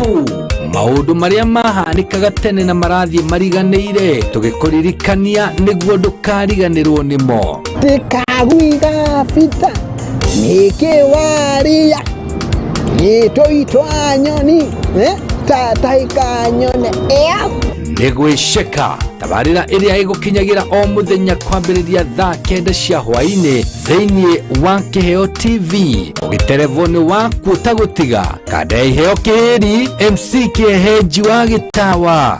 Karibu maundu maria mahanikaga tene na marathie mariganeire tugikuririkania niguo ndukariganirwo nimo. Tikagwiga fita nikiwaria gitoitwa nyoni tataika nyone nigwiceka tabarira iria igukinyagira o muthenya kwambiriria thaa 9 cia hwaini theinie wa Kiheo TV ugitelefoni waku utagutiga kada iheo kiheri MC Kiheji wa Gitawa.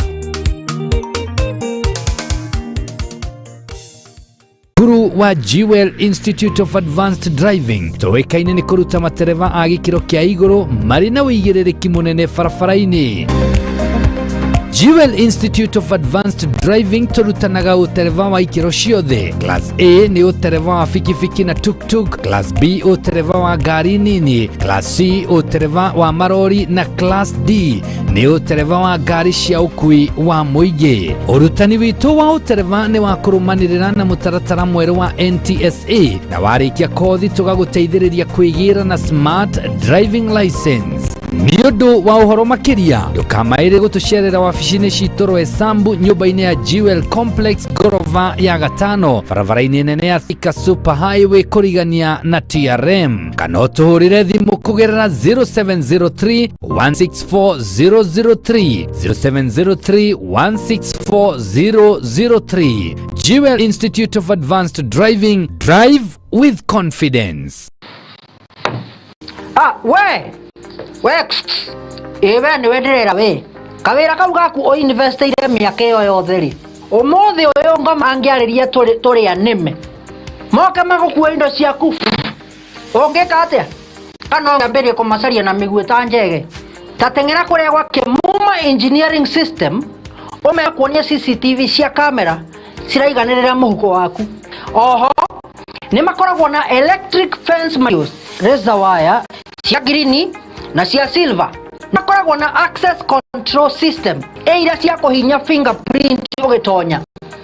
Guru wa Jewel Institute of Advanced Driving toekaine ni kuruta matereva a gikiro kia iguru marina wigirereki munene farafaraini. Jewel Institute of Advanced Driving turutanaga utereva wa ikiro ciothe. Class A ni utereva wa fikifiki na tuk-tuk, Class B utereva wa gari nini, Class C utereva wa marori na Class D ni utereva wa gari cia ukui wa muingi. Urutani witu wa utereva ni wa kurumanirira na mutaratara mweru wa NTSA na warikia kothi tugaguteithiriria kwigira na Smart Driving License. Niondo wa uhoro makiria ndukamaire gutucerera wafishine citoro Esambu nyumba-ini ya Jewel Complex gorova ya gatano barabara-ini nene ya Thika Super Highway kurigania na TRM kana utuhurire thimu kugerera 0703 164003 0703 164003. Jewel Institute of Advanced Driving, drive with confidence. Ewe ni wenderera we kawira kau gaku o investire miaka iyo yothe ri umuthi uyu ngoma angiariria turi anime moka magukua indo ciaku ungika atia kana ngambere kumacaria na migwe ta njege tatengera kuria gwa Kimuma Engineering System umekuonia CCTV cia kamera ciraiganirira muhuko waku. Oho ni makoragwo na electric fence modules razor wire cia green na cia silver. Nakoragwo na access control system eira cia kuhinya fingerprint ugitonya,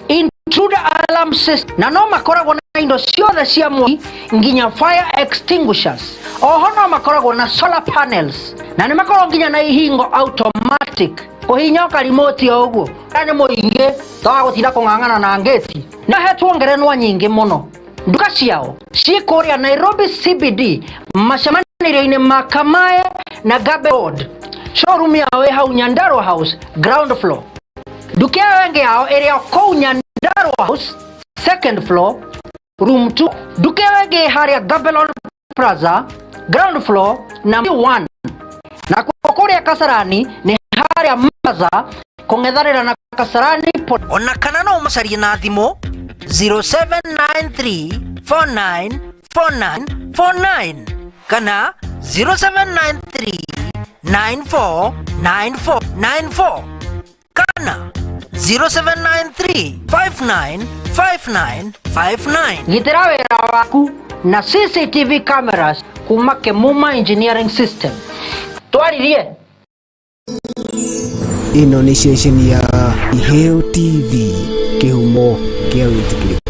intruder alarm system na no makoragwo na indo ciothe cia mwaki nginya fire extinguishers. Oho no makoragwo na solar panels na ni makoragwo nginya na ihingo automatic kuhinya ka remote oguo ani muingi tawa gutira kungangana na ngeti na hetwo ngerenwa nyingi muno. Nduka ciao cikuria Nairobi CBD macamaniro-ini ma Kamae na Gabe Road. Showroom yao hau Nyandarua House ground floor. Duka yao yao area kou Nyandarua House second floor room 2. Duka yao haria Gabelon Plaza ground floor number 1. Na kukoria Kasarani ni haria Maza kungetharira na Kasarani ona kana no mucarie na thimo 0793494949 kana 0793949494 kana 0793595959. Gitira wira waku na CCTV cameras kuma Kimuma Engineering System. Twaririe ino ni station ya Kiheo TV, kihumo kia witikiriku.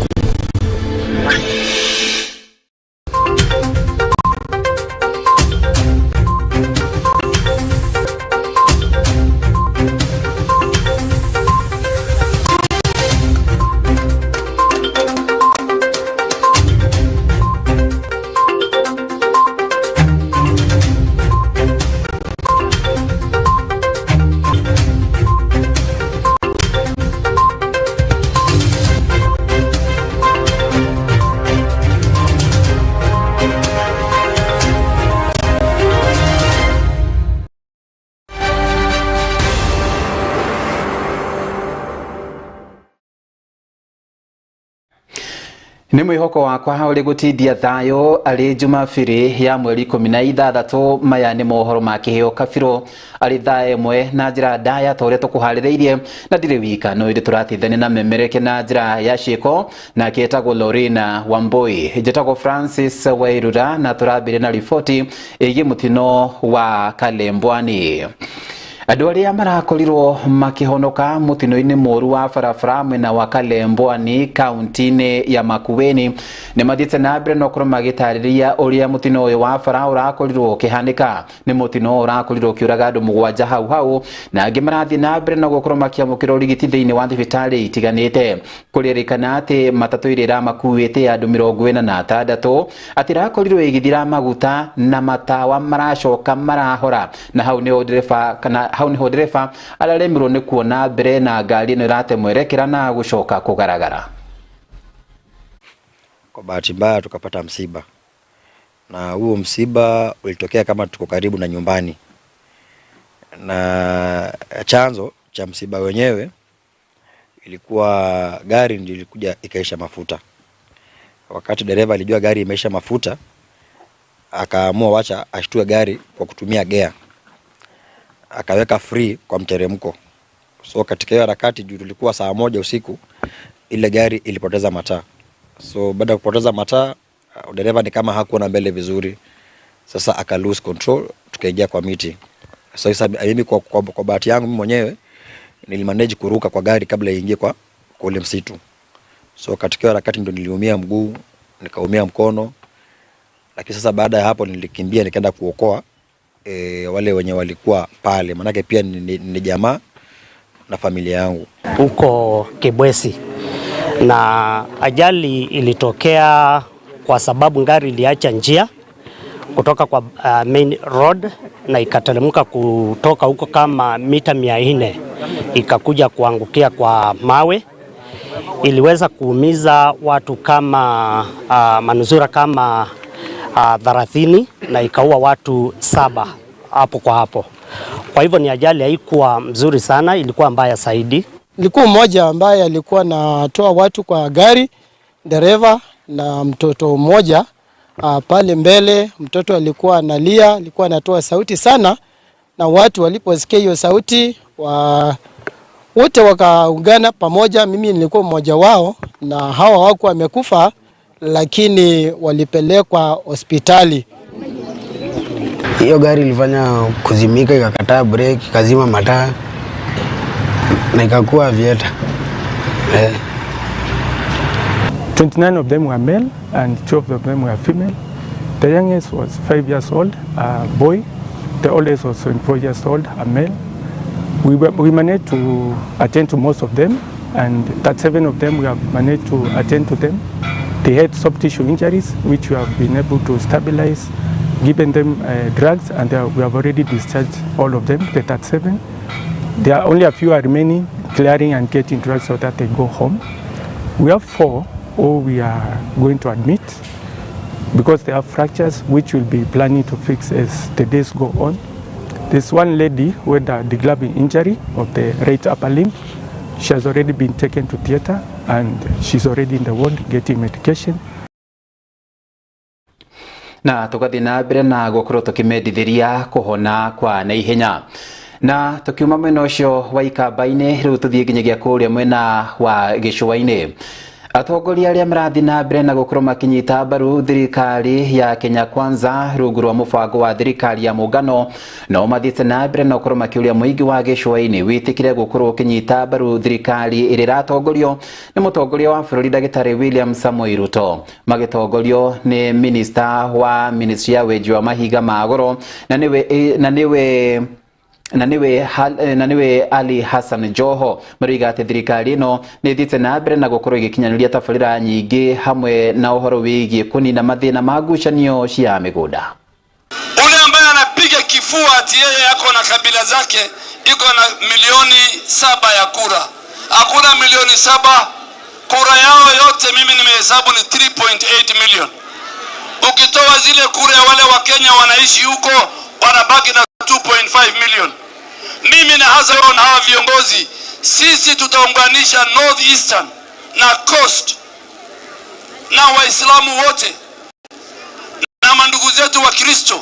Ni mwihoko wakwa uri gutidia thayo ari Jumapili ya mweri 16 maya ni mohoro ma Kiheo Kabiro ari thae mwe na njira ndaya tore tukuharireirie na ndire wika no iri turatithane na memereke na njira ya ciiko na ketagwo Lorena Wambui jetagwo Francis Wairura na turabire na ripoti igi mutino wa Kalembwani. Andũ arĩa marakorirwo makihonoka mutino-inĩ mũru wa barabara mwena wa Kalembwani kaunti-inĩ ya Makueni nĩ mathiĩte na mbere na gũkorwo magĩtarĩria ũrĩa mutino ũyũ wa bara ũrakorirwo ũkĩhanĩka. Nĩ mutino ũrakorirwo ũkĩũraga andũ 7 hau na angĩ marathiĩ na mbere na gũkorwo makĩamũkĩra ũrigiti thĩinĩ wa thibitarĩ itiganĩte. Kũrerĩkana atĩ matatũ ĩrĩa ĩramakuĩte andũ 46 atĩ ĩrakorirwo ĩgĩthira maguta na matawa maracoka marahora, na hau niho ndereba araremirwo nĩ kuona mbere na ngari ĩno ĩrate mwerekera na gũcoka kũgaragara. Kwa bahati mbaya tukapata msiba, na huo msiba ulitokea kama tuko karibu na nyumbani, na chanzo cha msiba wenyewe ilikuwa gari ndio ilikuja ikaisha mafuta. Wakati dereva alijua gari imeisha mafuta, akaamua wacha ashtue gari kwa kutumia gear, akaweka free kwa mteremko. So katika hiyo harakati, juu tulikuwa saa 1 usiku, ile gari ilipoteza mataa. So baada ya kupoteza mataa, dereva ni kama hakuona mbele vizuri, sasa aka lose control, tukaingia kwa miti. So sasa mimi kwa bahati yangu mimi mwenyewe nilimanage kuruka kwa gari kabla iingie kwa ule msitu. So katika hiyo harakati ndio niliumia mguu, nikaumia mkono. Lakini sasa baada ya hapo nilikimbia nikaenda kuokoa wale wenye walikuwa pale, manake pia ni jamaa na familia yangu. Huko Kibwesi, na ajali ilitokea kwa sababu gari iliacha njia kutoka kwa main road na ikateremka kutoka huko kama mita 400 ikakuja kuangukia kwa mawe. Iliweza kuumiza watu kama manusura kama 30 na ikaua watu 7 hapo kwa hapo. Kwa hivyo ni ajali haikuwa mzuri sana, ilikuwa mbaya zaidi. Nilikuwa mmoja ambaye alikuwa anatoa watu kwa gari, dereva na mtoto mmoja pale mbele. Mtoto alikuwa analia, alikuwa anatoa sauti sana, na watu waliposikia hiyo sauti wote wakaungana pamoja. Mimi nilikuwa mmoja wao, na hawa wako wamekufa lakini walipelekwa hospitali. Hiyo gari ilifanya kuzimika, ikakataa breki, ikazima mataa na ikakuwa vieta. 29 of them were male and 12 of them were female. The youngest was 5 years old, a boy. The oldest was 24 years old, a male. We managed to attend to most of them, and that 7 of them we have managed to attend to them. They had soft tissue injuries, which we have been able to stabilize, given them drugs, and we have already discharged all of them, the 7. There are only a few are remaining, clearing and getting drugs so that they go home. We have 4 who we are going to admit because they have fractures, which we'll be planning to fix as the days go on. There's one lady with a degloving injury of the right upper limb. She has already been taken to theater and she's already in the ward getting medication. Na tukathi na mbere na gũkorwo tũkĩmendithĩria kũhona kwa naihenya. Na tukiuma mwena ũcio wa Ikamba-inĩ, rĩu tũthiĩ nginyagia kũrĩa mwena wa Gĩcũa-inĩ. Atongoria arĩa marathiĩ na mbere na gũkorwo makinyita mbaru thirikari ya Kenya Kwanza rungu rwa mũbango wa thirikari ya mũngano, no mathiĩte na mbere na gũkorwo makĩũria mũingĩ wa Gĩcũa-inĩ wĩtĩkĩre gũkorwo ũkĩnyita mbaru thirikari ĩrĩa ĩratongorio nĩ mũtongoria wa bũrũri Ndagĩtarĩ William Samoei Ruto. Magĩtongorio nĩ minister wa ministry ya wenji wa mahiga ma goro na niwe Ali Hassan Joho. Mariga ati thirikari ĩno nĩ thiĩte na mbere na gũkorwo ĩgĩkinyanĩria tabarĩra nyingĩ hamwe na ũhoro wĩgiĩ kũnina mathĩna ma ngucanio cia mĩgũnda. Ule ambaye anapiga kifua ati yeye yako na kabila zake iko na milioni 7 ya kura. Hakuna milioni 7, kura yao yote mimi nimehesabu ni 3.8 million. Ukitoa zile kura ya wale wa Kenya wanaishi huko, wanabaki na 2.5 million. Mimi na Hazard na hawa viongozi, sisi tutaunganisha North Eastern na Coast na Waislamu wote na mandugu zetu wa Kristo.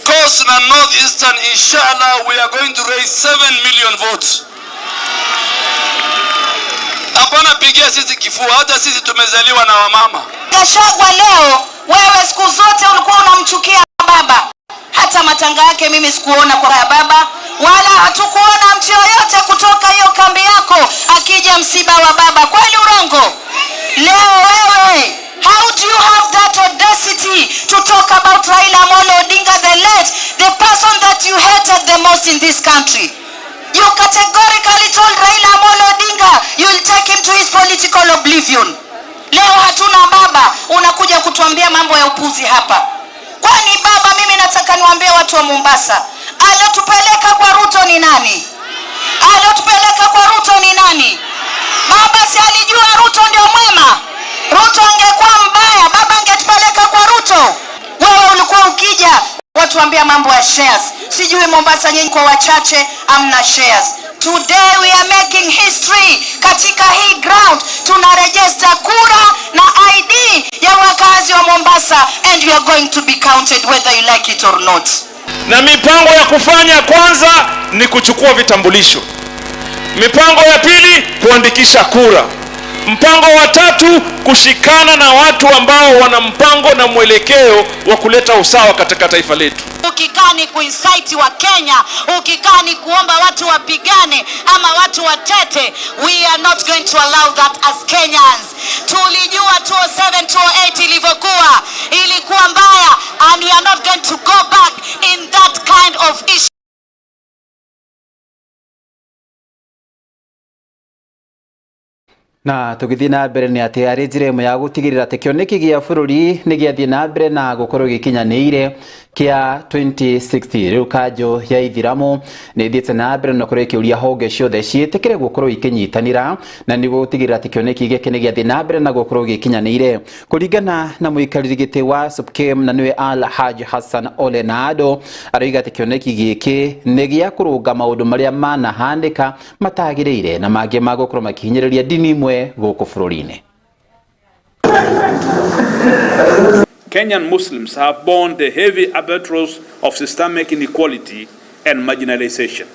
Coast na North Eastern, inshallah we are going to raise 7 million votes. Hapana pigia sisi kifua, hata sisi tumezaliwa na wamama. Gachagua leo, wewe siku zote ulikuwa unamchukia baba. Hata matanga yake mimi sikuona kwa baba, wala hatukuona yoyote kutoka hiyo kambi yako akija msiba wa baba. Kweli urongo? Leo wewe, how do you have that audacity to talk about Raila Amolo Odinga the late, the person that you hated the most in this country? You categorically told Raila Amolo Odinga you'll take him to his political oblivion. Leo hatuna baba, unakuja kutuambia mambo ya upuzi hapa. Kwani baba, mimi nataka niwaambie watu wa Mombasa, aliyotupeleka kwa Ruto ni nani? Aliyotupeleka kwa Ruto ni nani? Baba si alijua Ruto ndio mwema? Ruto angekuwa mbaya, baba angetupeleka kwa Ruto? Wewe ulikuwa ukija watuambia mambo ya shares. Sijui Mombasa nyinyi kwa wachache amna shares. Today we are making history katika hii ground. Tunarejesta kura na ID ya wakazi wa Mombasa, and you are going to be counted whether you like it or not. Na mipango ya kufanya kwanza ni kuchukua vitambulisho. Mipango ya pili kuandikisha kura. Mpango wa tatu kushikana na watu ambao wana mpango na mwelekeo wa kuleta usawa katika taifa letu. Ukikani kuinsight wa Kenya, ukikani kuomba watu wapigane ama watu watete, we are not going to allow that as Kenyans. Tulijua 2007 2008 ilikuwa mbaya, and we are not going to go back in that kind of issue. Na tugithi na mbere ni ati ari njira imwe ya gutigirira ati kioneki gia bururi ni giathie na mbere na gukorwo gikinyanire kia 2060 riu kanjo ya ithiramu ni thiete na mbere na kurekia uria honge ciothe cietekere gukorwo ikinyitanira na ni gutigirira ati kioneki giki ni giathie na mbere na gukorwo gikinyanire kuringana na muikariri giti wa SUPKEM na niwe Alhaji Hassan Ole Nado aroiga ati kioneki giki ni gia kurunga maundu maria manahandika matagirire na mangi magukorwo makihinyiriria dini imwe guku bururi-ini. Kenyan Muslims have borne the heavy albatross of systemic inequality and marginalization.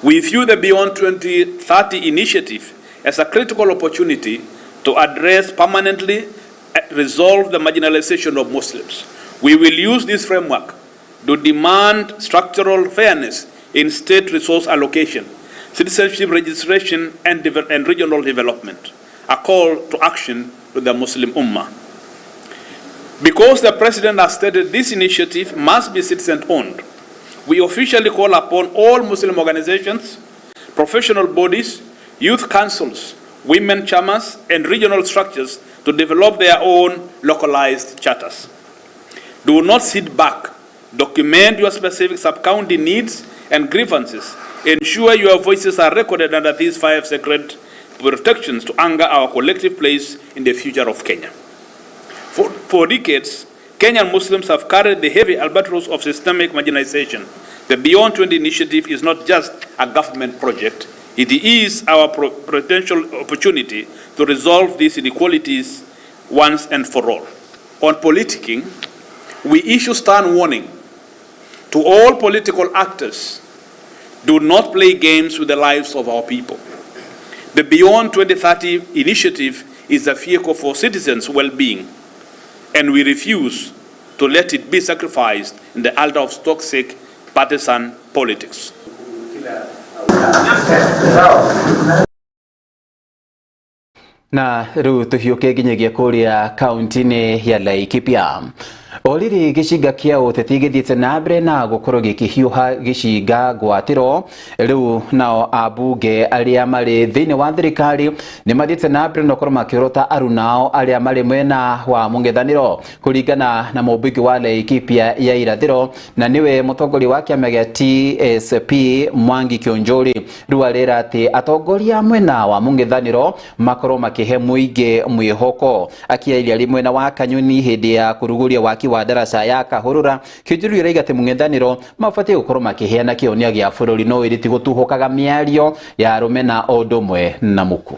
We view the Beyond 2030 initiative as a critical opportunity to address permanently resolve the marginalization of Muslims. We will use this framework to demand structural fairness in state resource allocation, citizenship registration, and regional development, a call to action to the Muslim Ummah. Because the President has stated this initiative must be citizen-owned, we officially call upon all Muslim organizations, professional bodies, youth councils, women chambers, and regional structures to develop their own localized charters. Do not sit back. Document your specific sub-county needs and grievances. Ensure your voices are recorded under these 5 sacred protections to anchor our collective place in the future of Kenya. For decades, Kenyan Muslims have carried the heavy albatross of systemic marginalization. The Beyond 20 initiative is not just a government project. It is our potential opportunity to resolve these inequalities once and for all. On politicking, we issue stern warning to all political actors: do not play games with the lives of our people. The Beyond 2030 initiative is a vehicle for citizens' well-being, and we refuse to let it be sacrificed in the altar of toxic partisan politics. Na riu tuhiuke nginyagia kuria kaunti-ini ya Laikipia. Oriri gishinga kia uteti githiite na mbere na gukorwo gikihiuha gishinga ngwatiro riu nao abunge aria mari thiini wa thirikari ni mathiite na mbere na gukorwo makirota arunao aria mari mwena wa mungethaniro kuringana na mubunge wa Laikipia ya irathiro na niwe mutongoria wa kiama gia TSP Mwangi Kionjori riu arera ati atongoria mwena wa mungethaniro makorwo makihe muingi mwihoko akiaria ri mwena wa Kanyoni hindi ya kuruguria waki wa daraca ya Kahurura. Kionjori raiga ati mungethaniro mabatie gukorwo makiheana kionia gia bururi no iriti gutuhukaga miario ya rumena o ndomwe na muku.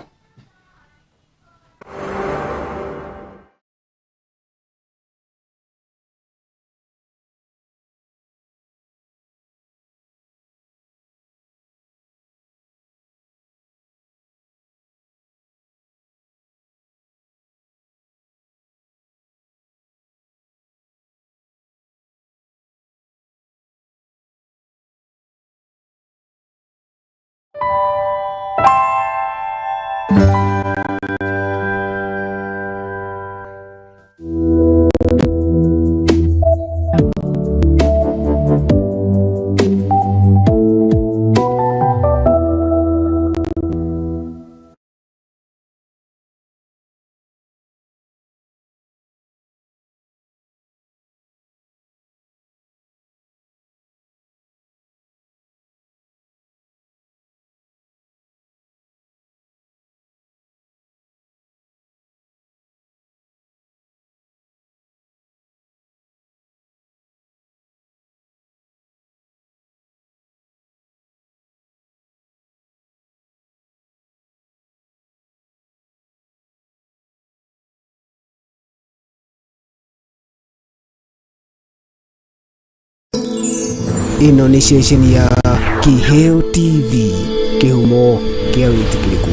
Ino ni ceceni ya Kiheo TV, kihumo kia witikiriku.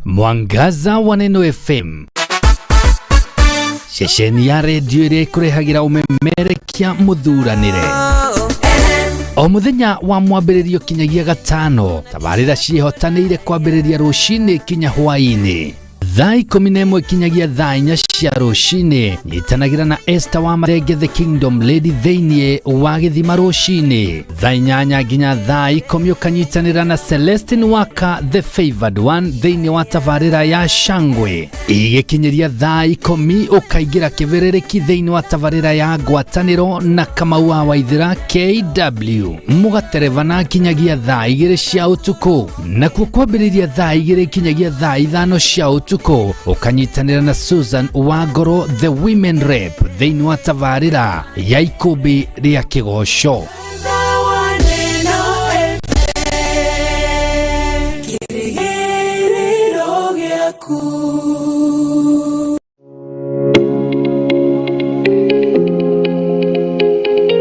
Mwangaza wa Neno FM, ceceni ya redio iria ikurehagira umemerekia muthuranire o muthenya wa mwambĩrĩrio kinyagia gatano. Tabarĩra ciĩhotanĩire kwambĩrĩria rũcinĩ kinya hwainĩ thaa 11 kinyagia thaa 4 cia rũcinĩ. Nyitanagĩra na Esther wa Marenge the Kingdom Lady thĩinĩ wa Gĩthima rũcinĩ thaa 8 nginya thaa 10. Ũkanyitanĩra na Celestine Waka the Favored One thĩinĩ wa tabarĩra ya Shangwe. Igĩkinyĩria thaa 10 ũkaingĩra kĩberereki thĩinĩ wa tabarĩra ya Ngwatanĩro na Kamau wa Waithĩra KW. Mũgaterevana kinyagia thaa 2 cia ũtukũ, nakuo kwambĩrĩria thaa 2 kinyagia thaa 5 cia ũtukũ ukanyitanĩra na Susan Wangoro the Women Rep thĩinĩ wa tabarĩra ya ikũmbĩ rĩa Kĩgoco.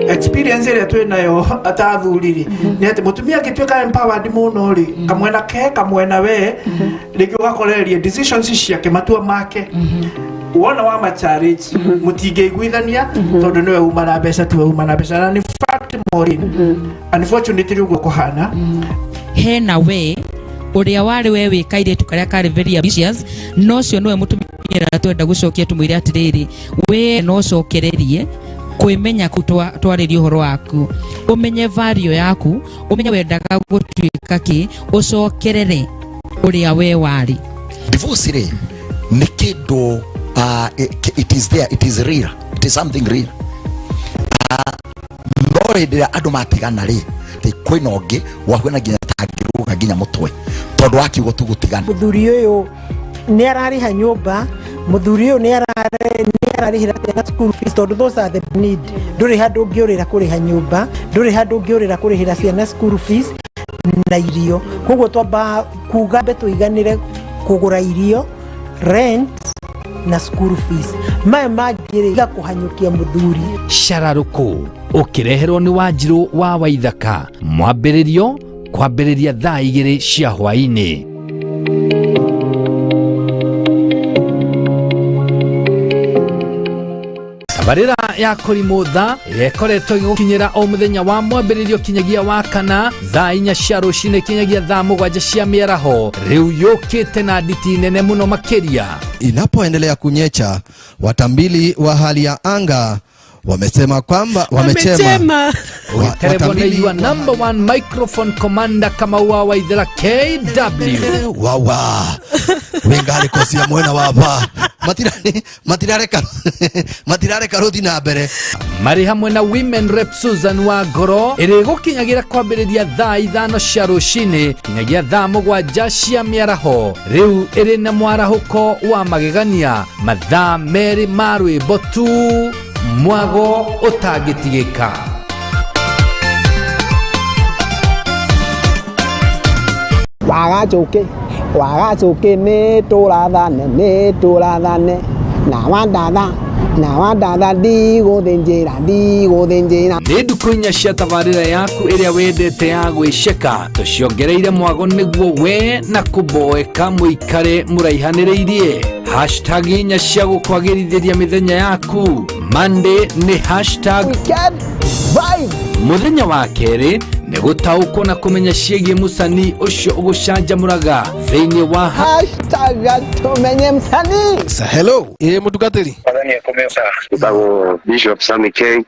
Experience ile tu nayo atathuriri ni ati mutumia gituika empowered muno ri kamwena ke kamwena we rigi ugakoreria decisions ciake matua make wona wa macharage mutingeiguithania tondu niwe uma na mbeca tiwe uma na mbeca na ni fact more unfortunately uguo kuhana hena we uria wari we wikaire tukaria kari very ambitious no cio niwe mutumia twenda gucokia tumwire atiriri we no cokererie kwimenya kutwarĩria ũhoro waku, umenye value yaku, umenye wendaga gũtuĩka kĩ, ucokerere ũrĩa we wari. Divorce re ni kĩndũ it is there, it is real, it is something real. No hĩndĩ andũ matigana rĩ kwĩna ũngĩ wakwena nginya tangĩrũga nginya mũtwe tondũ wakiugo tu gũtigana. Mũthuri ũyũ nĩ ararĩha nyũmba, mũthuri ũyũ nĩ ararĩhĩra ciana school fees tondu those are the need. Ndũrĩ handũ ũngĩũrĩra kũrĩha nyũmba, ndũrĩ handũ ũngĩũrĩra kũrĩhĩra ciana school fees na irio. Koguo twamba kuga mbe tũiganĩre kũgũra irio, rent na school fees. Maya mangĩrĩga kũhanyũkia mũthuri. Shararũkũ ũkĩreherwo nĩ Wanjirũ wa Waithaka. Mwambĩrĩrio kwambĩrĩria thaa 2 cia hwainĩ. Tabarĩra ya Kũrimũtha ĩrĩa ĩkoretwo ĩgũkinyĩra o mũthenya wa mwambĩrĩrio kinyagia wa kana thaa 4 cia rũcinĩ kinyagia thaa 7 cia mĩaraho, rĩu yũkĩte na nditi nene mũno makĩria. Inapoendelea kunyecha, watambili wa hali ya anga wamesema kwamba wametema watabili wa number 1 microphone commander Kamau wa Waithĩra KW. Wawa wengale kosia mwena wapa matirare karuthi na mbere. Mari hamwe na Women Rep Susan Wangoro ĩrĩ gũkinyagira kwambĩrĩria thaa 5 cia rũcinĩ kinyagia thaa 7 cia mĩaraho, rĩu ĩrĩ na mwarahũko wa magegania mathaa merĩ ma rwĩmbo tu, mwago ũtangĩtigĩka. Wagacoke nĩ tũrathane na wandatha na wandatha ndigũthĩnjĩra nĩ ndukũ inya cia tabarĩra yaku ĩrĩa wendete ya gwĩceka tũciongereire mwago nĩguo we na kũmboeka mũikare mũraihanĩrĩirie hashtag inya cia gũkwagĩrithĩria mĩthenya yaku Monday nĩ hashtag mũthenya wa kerĩ nĩ gũtaũkwo na kũmenya ciĩgiĩ mũcani ũcio ũgũcanjamũraga thĩinĩ wa hashtag tumenye msanii. Hello, mũtungatĩri. Ndagwo Bishop Sammy K.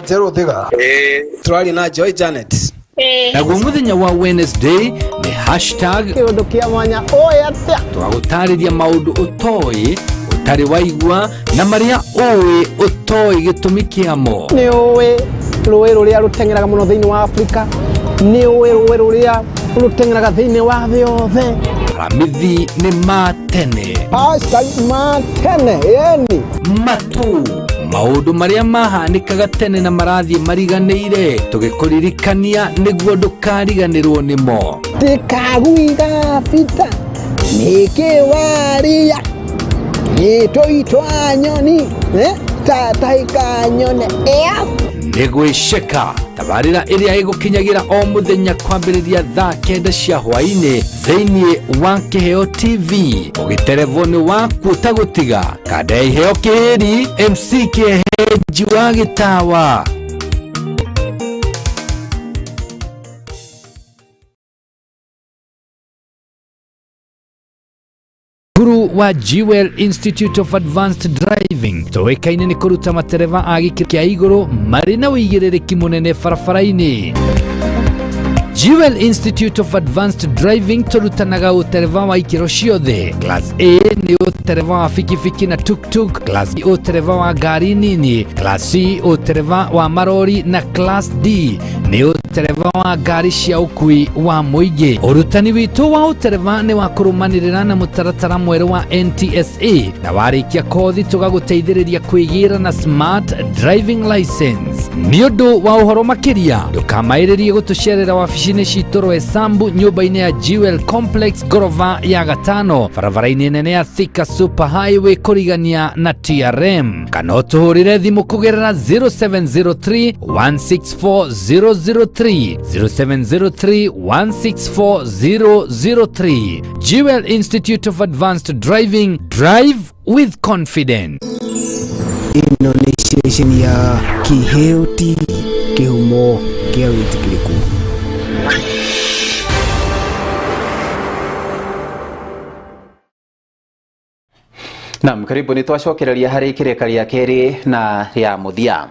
Zero Thiga. Twari na Joy Janet. Naguo mũthenya wa Wednesday nĩ hashtag kĩũndũ kĩa mwanya ũĩ atĩa twagũtarĩria maũndũ ũtoĩ ũtarĩ waigua na marĩa ũĩ ũtoĩ gĩtũmi kĩamo. Nĩ ũĩ rũĩ rũrĩa rũteng'eraga mũno thĩinĩ wa Afrika, nĩ ũĩ rũĩ rũrĩa rũteng'eraga thĩinĩ wa thĩ yothe. Ramithi nĩ matene. Hashtag matene yani matu maũndũ marĩa mahanĩkaga tene na marathiĩ mariganĩire tũgĩkũririkania nĩguo ndũkariganĩrwo nĩmo. Tikaguiga bita nĩkĩ waria nĩtũitwa nyoni tataika nyone nĩ gwĩceka tabarĩra ĩrĩa ĩgũkinyagĩra o mũthenya kwambĩrĩria thaa 9 cia hwaĩ-inĩ thĩinĩ wa Kĩheo TV ũgĩterevwo nĩ waku ũtagũtiga kanda ya iheo kĩhĩri MC Kĩhenji wa Gĩtawa. Guru wa Jewel Institute of Advanced Driving tũĩkaine nĩ kũruta matereva a gĩkĩro kĩa igũrũ marĩ na ũigĩrĩrĩki mũnene barabara-inĩ. Jewel Institute of Advanced Driving tũrutanaga ũtereva wa ikĩro ciothe. Class A nĩ ũtereva wa fikifiki na tuk-tuk, Class B ũtereva wa ngari nini, Class C ũtereva wa marori na Class D nĩ ũtereva wa ngari cia ũkui wa mũingĩ. Ũrutani witũ wa ũtereva nĩ wa kũrũmanĩrĩra na mũtaratara mwerũ wa NTSA na warĩkia kothi tũgagũteithĩrĩria kwĩgĩra na Smart Driving License. Nĩ ũndũ wa ũhoro makĩria ndũkamaĩrĩrie gũtũcerera wabici-inĩ citũ Roysambu nyũmba-inĩ ya Jewel Complex gorofa ya gatano barabara-inĩ nene ya Thika Super Highway kũrigania na TRM kana ũtũhũrĩre thimũ kũgerera 0703 164003 0703 164003. Jewel Institute of Advanced Driving, drive with confidence. Ino nĩ station ya Kĩheo TV, kĩhumo kĩa wĩtĩkĩrĩku. Naam, karibu ni twacokereria harĩ kĩrĩka rĩa kerĩ na rĩa mũthia.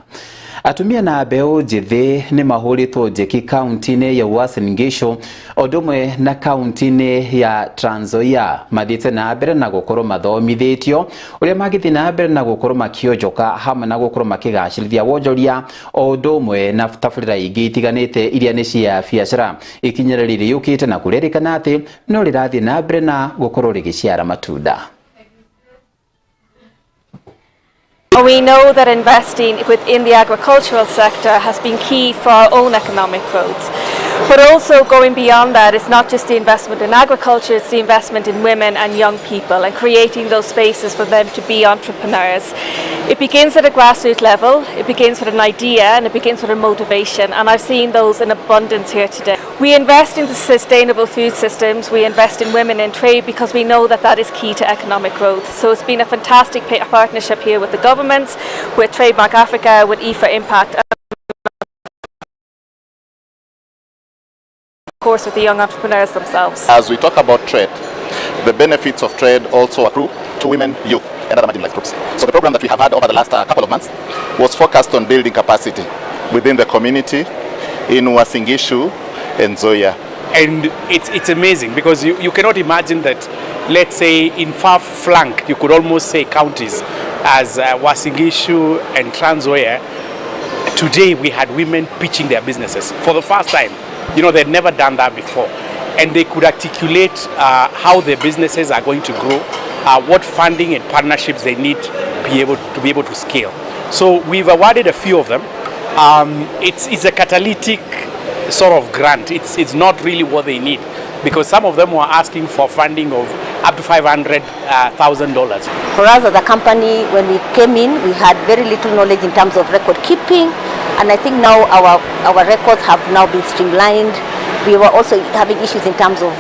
Atumia na mbeũ njĩthĩ nĩ mahũrĩtwo njeki kaunti-inĩ ya Uasin Gishu ũndũ ũmwe na kaunti-inĩ ya Trans Nzoia mathiĩte na mbere na gũkorwo mathomithĩtio ũrĩa magĩthiĩ na mbere na gũkorwo makĩonjoka hamwe na gũkorwo makĩgacĩrithia wonjoria o ũndũ ũmwe na tabarĩra ingĩ itiganĩte iria nĩ cia biacara. Ikinya rĩrĩ rĩũkĩte na kũrerĩkana atĩ no rĩrathiĩ na mbere na gũkorwo rĩgĩciara matunda. We know that investing within the agricultural sector has been key for our own economic growth. But also going beyond that, it's not just the investment in agriculture, it's the investment in women and young people and creating those spaces for them to be entrepreneurs. It begins at a grassroots level, it begins with an idea and it begins with a motivation, and I've seen those in abundance here today. We invest in the sustainable food systems, we invest in women in trade because we know that that is key to economic growth. So it's been a fantastic partnership here with the governments, with Trademark Africa, with IFA Impact, and of course with the young entrepreneurs themselves. As we talk about trade, the benefits of trade also accrue to women, youth and other marginalized groups. So the program that we have had over the last couple of months was focused on building capacity within the community in Uasin Gishu and Nzoia. And it's amazing because you cannot imagine that, let's say in far flank, you could almost say counties as Uasin Gishu and Trans Nzoia. Today we had women pitching their businesses for the first time. You know, they'd never done that before. And they could articulate how their businesses are going to grow, what funding and partnerships they need to be able to scale. So we've awarded a few of them. It's a catalytic sort of grant. It's not really what they need, because some of them were asking for funding of up to $500,000. For us as a company, when we came in, we had very little knowledge in terms of record keeping, and I think now our records have now been streamlined. We were also having issues in terms of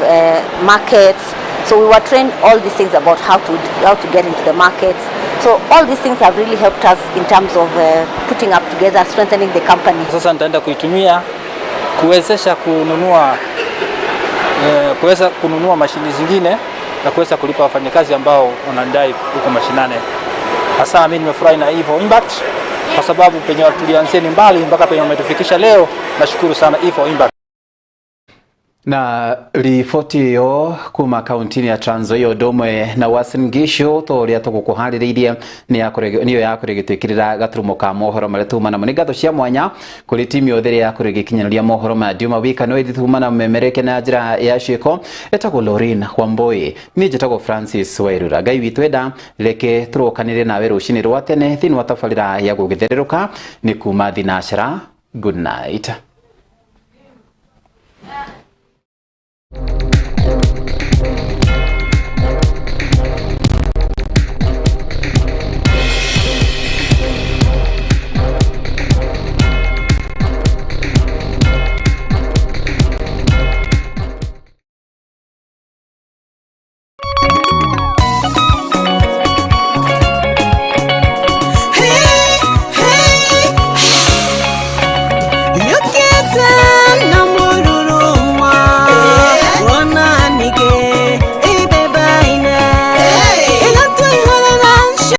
markets, so we were trained all these things about how to get into the markets. So all these things have really helped us in terms of putting up together, strengthening the company. Sasa nitaenda kuitumia kuwezesha kununua mashini zingine na kuweza kulipa wafanyakazi ambao wanadai huko mashinane. Hasa mimi nimefurahi na Evo Impact kwa sababu penye tulianzia ni mbali mpaka penye umetufikisha leo. Nashukuru sana Evo Impact. Na riboti yo kuma kauntini ya Trans Nzoia Udomwe na Uasin Gishu toria tugukuhaririirie niyo yakurigitwikirira gaturumo ka mohoro maria tumana mu ngatho cia mwanya kuri timu yothe ya kurigikinyanĩria mohoro ma Juma Wika no ithumana memereke na njira ya ciiko etagwo Lauren Wamboi ni njitagwo Francis Wairura Ngai witũ enda reke turokanire nawe rucini rwa tene thini wa tabarĩra ya gũgĩthererũka ni kuma Thinashara. Good night. No